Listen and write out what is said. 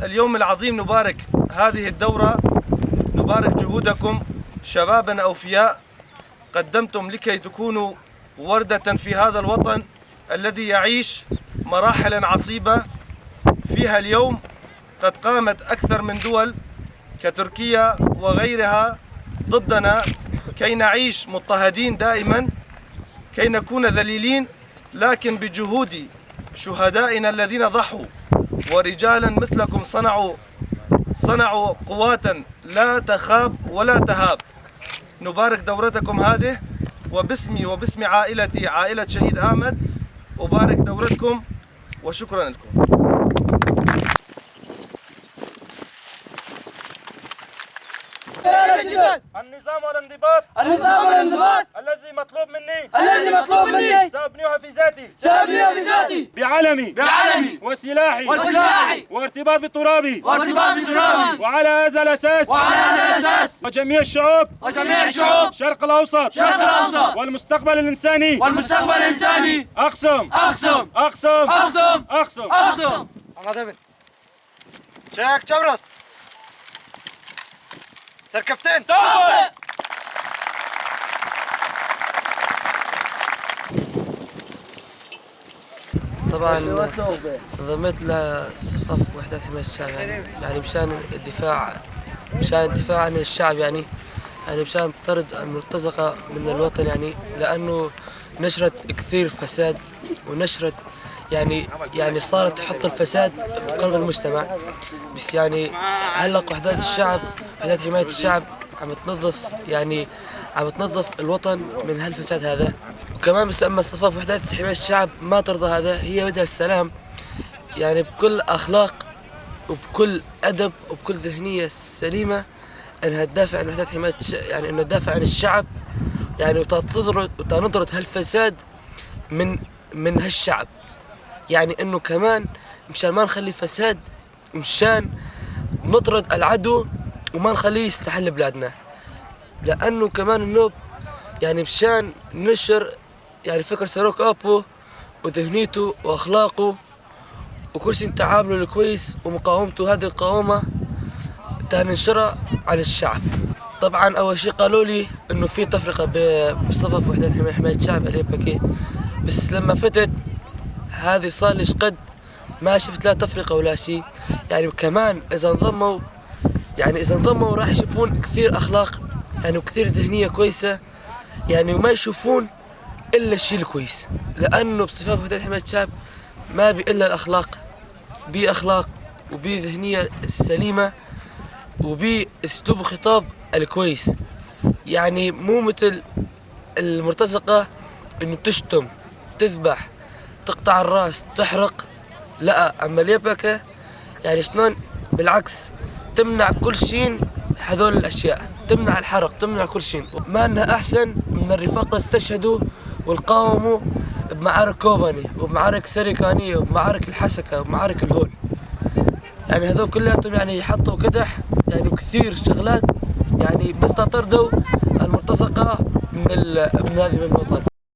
اليوم العظيم نبارك هذه الدورة، نبارك جهودكم شبابا أوفياء قدمتم لكي تكونوا وردة في هذا الوطن الذي يعيش مراحل عصيبة فيها اليوم قد قامت أكثر من دول كتركيا وغيرها ضدنا كي نعيش مضطهدين دائما، كي نكون ذليلين، لكن بجهود شهدائنا الذين ضحوا ورجالا مثلكم صنعوا قواتا لا تخاب ولا تهاب. نبارك دورتكم هذه، وباسمي وباسم عائلتي عائلة شهيد أحمد أبارك دورتكم وشكرا لكم. النظام والانضباط الذي مطلوب مني سأبنيه في ذاتي بعلمي وسلاحي وارتباط بالتراب وعلى هذا الأساس وجميع الشعوب شرق الأوسط والمستقبل الإنساني أقسم. Anladın. Çek çavrast. Serkeftin. طبعا انضميت لصفوف وحدات حماية الشعب يعني مشان الدفاع عن الشعب يعني مشان طرد المرتزقة من الوطن لأنه نشرت كثير فساد ونشرت يعني صارت تحط الفساد بقلب المجتمع. بس هلا وحدات حماية الشعب عم تنظف الوطن من هالفساد هذا. وكمان بس اما صفوف وحدات حماية الشعب ما ترضى هذا، هي بدها السلام بكل اخلاق وبكل ادب وبكل ذهنية سليمة انها تدافع عن وحدات حماية انه تدافع عن الشعب وتنطرد هالفساد من هالشعب. انه كمان مشان ما نخلي فساد، مشان نطرد العدو وما نخليه يستحل بلادنا، لانه كمان النوب مشان نشر فكر ساروك ابو وذهنيته واخلاقه وكل شيء تعامله الكويس ومقاومته. هذه القوامة تنشرها على الشعب. طبعا اول شيء قالوا لي انه في تفرقة بصفوف وحدات حماية الشعب اليبكي، بس لما فتت هذه صار لي قد ما شفت لا تفرقة ولا شيء. كمان اذا انضموا راح يشوفون كثير اخلاق وكثير ذهنية كويسة وما يشوفون الا الشيء الكويس، لانه بصفات وحدات حماية الشعب ما بي الا الاخلاق، بي اخلاق وبي ذهنية سليمة وبي اسلوب خطاب الكويس. مو مثل المرتزقة انه تشتم، تذبح، تقطع الراس، تحرق. لا، اما اليبكة شلون بالعكس تمنع كل شيء، هذول الاشياء تمنع الحرق، تمنع كل شيء. ما انها احسن من الرفاق اللي استشهدوا والقاوموا بمعارك كوباني وبمعارك سريكانية وبمعارك الحسكة وبمعارك الهول. هذول كلهم حطوا كدح وكثير شغلات بس تطردوا المرتزقة من هذه الوطن.